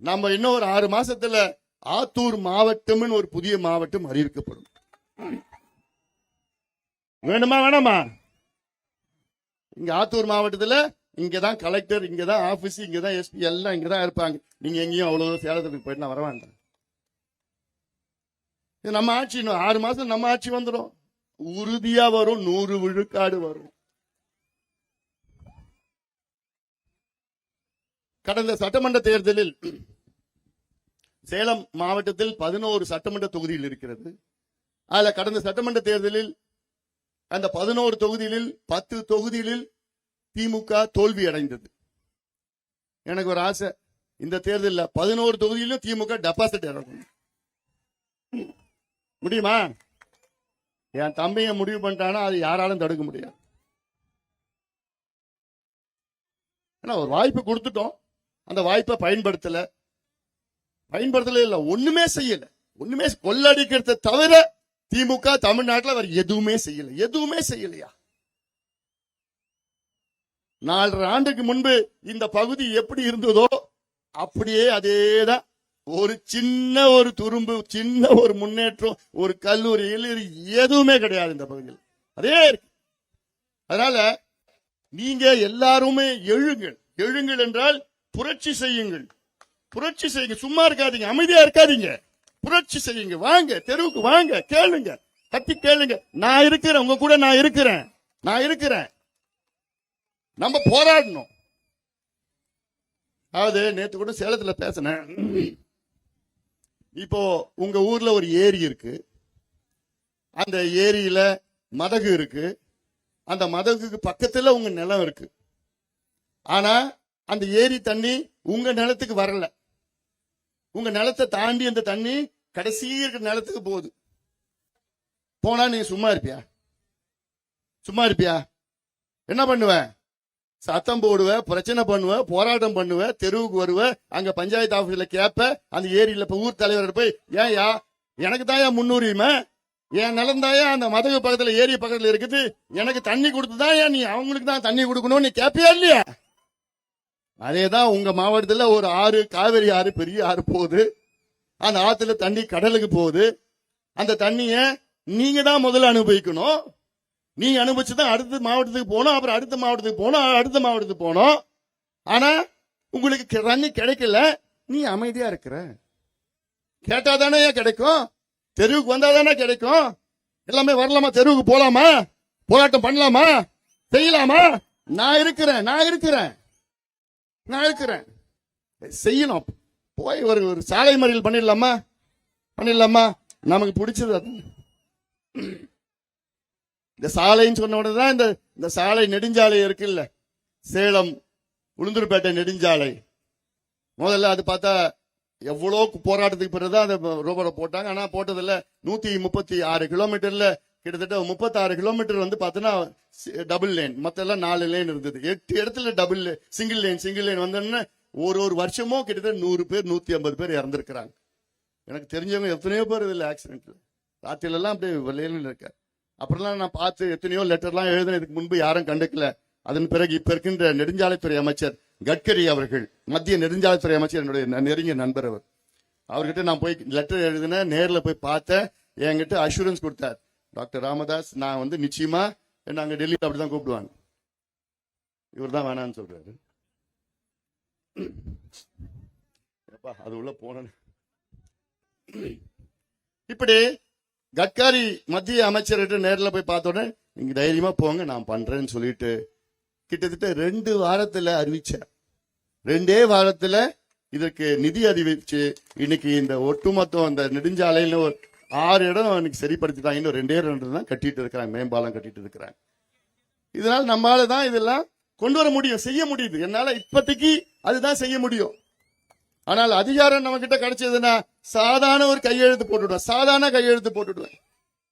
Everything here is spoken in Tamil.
நம்ம இன்னும் ஒரு 6 மாசத்துல ஆத்தூர் மாவட்டம்னு ஒரு புதிய மாவட்டம் அறிவிக்கப்படும். வேணுமா வேணாமா? இங்க ஆத்தூர் மாவட்டத்துல இங்கதான் கலெக்டர், இங்கதான் ஆபீஸ், இங்கதான் எஸ்பி, எல்லாம் இங்கதான் இருப்பாங்க. நீங்க எங்கேயும் அவ்வளவு சேலத்துக்கு போயிட்டு நான் வர வேண்டாம். நம்ம ஆட்சி இன்னும் 6 மாசம் நம்ம ஆட்சி வந்துடும். உறுதியா வரும், 100 விழுக்காடு வரும். கடந்த சட்டமன்ற தேர்தலில் சேலம் மாவட்டத்தில் 11 சட்டமன்ற தொகுதியில் இருக்கிறது. அதுல கடந்த சட்டமன்ற தேர்தலில் அந்த 11 தொகுதிகளில் 10 தொகுதிகளில் திமுக தோல்வி அடைந்தது. எனக்கு ஒரு ஆசை, இந்த தேர்தலில் 11 தொகுதியிலும் திமுக டெபாசிட் இறக்கணும். முடியுமா? என் தம்பியை முடிவு பண்ணிட்டானா அது யாராலும் தடுக்க முடியாது. ஒரு வாய்ப்பு கொடுத்துட்டோம், அந்த வாய்ப்பை பயன்படுத்தல இல்ல, ஒண்ணுமே செய்யல. ஒண்ணுமே கொள்ளடிக்கிறத தவிர திமுக தமிழ்நாட்டில் அவர் எதுவுமே செய்யலையா? 4.5 ஆண்டுக்கு முன்பு இந்த பகுதி எப்படி இருந்ததோ அப்படியே அதேதான். ஒரு சின்ன ஒரு துரும்பு, சின்ன ஒரு முன்னேற்றம், ஒரு கல்லூரி எதுவுமே கிடையாது இந்த பகுதியில். அதே இருக்கு. அதனால நீங்க எல்லாருமே எழுங்கள் என்றால் புரட்சி செய்யுங்கள். சும்மா இருக்காதீங்க, அமைதியா இருக்காதீங்க, புரட்சி செய்யுங்க. வாங்க, தெருவுக்கு வாங்க, கேளுங்க, கத்தி கேளுங்க. நான் இருக்கிறேன், உங்க கூட நான் இருக்கிறேன். நம்ம போராடணும். அதாவது நேத்து கூட சேலத்துல பேசினேன். இப்போ உங்க ஊர்ல ஒரு ஏரி இருக்கு, அந்த ஏரியில மதகு இருக்கு, அந்த மதகுக்கு பக்கத்துல உங்க நிலம் இருக்கு. ஆனா அந்த ஏரி தண்ணி உங்க நிலத்துக்கு வரல. உங்க நிலத்தை தாண்டி அந்த தண்ணி கடைசி இருக்கிற நிலத்துக்கு போகுது. போனா நீ சும்மா இருப்பியா? என்ன பண்ணுவ? சத்தம் போடுவ, பிரச்சனை பண்ணுவ, போராட்டம் பண்ணுவ, தெருவுக்கு வருவ, அங்க பஞ்சாயத்து ஆபீஸ்ல கேப்ப, அந்த ஏரியில ஊர் தலைவர் போய், ஏயா எனக்கு தாயா முன்னுரிமை, என் நிலம் தாயா அந்த மதகு பக்கத்துல ஏரி பக்கத்துல இருக்குது, எனக்கு தண்ணி கொடுத்துதான் நீ அவங்களுக்கு தான் தண்ணி கொடுக்கணும் நீ கேப்பியா இல்லையா? அதேதான் உங்க மாவட்டத்துல ஒரு ஆறு, காவிரி ஆறு, பெரிய ஆறு போகுது. அந்த ஆத்துல தண்ணி கடலுக்கு போகுது. அந்த தண்ணிய நீங்க தான் முதல்ல அனுபவிக்கணும். நீங்க அனுபவிச்சுதான் அடுத்த மாவட்டத்துக்கு போனோம், அப்புறம் அடுத்த மாவட்டத்துக்கு போனோம். ஆனா உங்களுக்கு தண்ணி கிடைக்கல, நீ அமைதியா இருக்கிற. கேட்டாதானே கிடைக்கும், தெருவுக்கு வந்தாதானே கிடைக்கும். எல்லாமே வரலாமா, தெருவுக்கு போலாமா, போராட்டம் பண்ணலாமா, செய்யலாமா? நான் இருக்கிறேன். செய்யணும். போய் ஒரு சாலை மறியல் பண்ணிடலாமா? நமக்கு பிடிச்சது அது. இந்த சாலைன்னு சொன்ன உடனே தான் இந்த சாலை நெடுஞ்சாலை இருக்குல்ல, சேலம் உளுந்தூர்பேட்டை நெடுஞ்சாலை. முதல்ல அது பார்த்தா எவ்வளவு போராட்டத்துக்கு பிறகுதான் அதை ரோபரை போட்டாங்க. ஆனா போட்டதில்ல. 136 கிலோமீட்டர்ல கிட்டத்தட்ட 36 கிலோமீட்டர் வந்து பார்த்தோன்னா டபுள் லேன், மத்த எல்லாம் 4 லேன் இருந்தது. 8 இடத்துல சிங்கிள் லேன் வந்தோன்னா ஒரு வருஷமும் கிட்டத்தட்ட 100 பேர் 150 பேர் இறந்திருக்கிறாங்க. எனக்கு தெரிஞ்சவங்க எத்தனையோ பேர் இதுல ஆக்சிடென்ட்ல, ராத்திரில எல்லாம் அப்படியே லேனில் இருக்க. அப்புறம் நான் பார்த்து எத்தனையோ லெட்டர்லாம் எழுதினதுக்கு முன்பு யாரும் கண்டுக்கல. அதன் பிறகு இப்ப இருக்கின்ற நெடுஞ்சாலைத்துறை அமைச்சர் கட்கரி அவர்கள், மத்திய நெடுஞ்சாலைத்துறை அமைச்சர், என்னுடைய நெருங்கிய நண்பர் அவர். அவர்கிட்ட நான் போய் லெட்டர் எழுதினேன், நேரில் போய் பார்த்தேன். என்கிட்ட அஷூரன்ஸ் கொடுத்தார், டாக்டர் ராமதாஸ் நான் வந்து நிச்சயமா நாங்க டெல்லியில் அப்படிதான் கூப்பிடுவாங்க, இவர் தான் வேணான்னு சொல்றாரு. அது உள்ள போன இப்படி கட்காரி மத்திய அமைச்சர்கிட்ட நேரில் போய் பார்த்த உடனே நீங்க தைரியமா போங்க நான் பண்றேன்னு சொல்லிட்டு கிட்டத்தட்ட 2 வாரத்துல அறிவிச்சேன். 2 வாரத்துல இதற்கு நிதி அறிவிச்சு இன்னைக்கு இந்த ஒட்டுமொத்தம் அந்த நெடுஞ்சாலையில ஒரு 6 இடம் இன்னைக்கு சரிப்படுத்திட்டாங்க. இன்னும் 2 தான் கட்டிட்டு இருக்கிறாங்க, மேம்பாலம் கட்டிட்டு இருக்கிறாங்க. இதனால நம்மளால தான் இதெல்லாம் கொண்டு வர முடியும், செய்ய முடியுது. என்னால இப்போதைக்கு அதுதான் செய்ய முடியும். ஆனால் அதிகாரம் நம்ம கிட்ட கிடைச்சதுன்னா சாதாரண ஒரு கையெழுத்து போட்டுடுவேன்.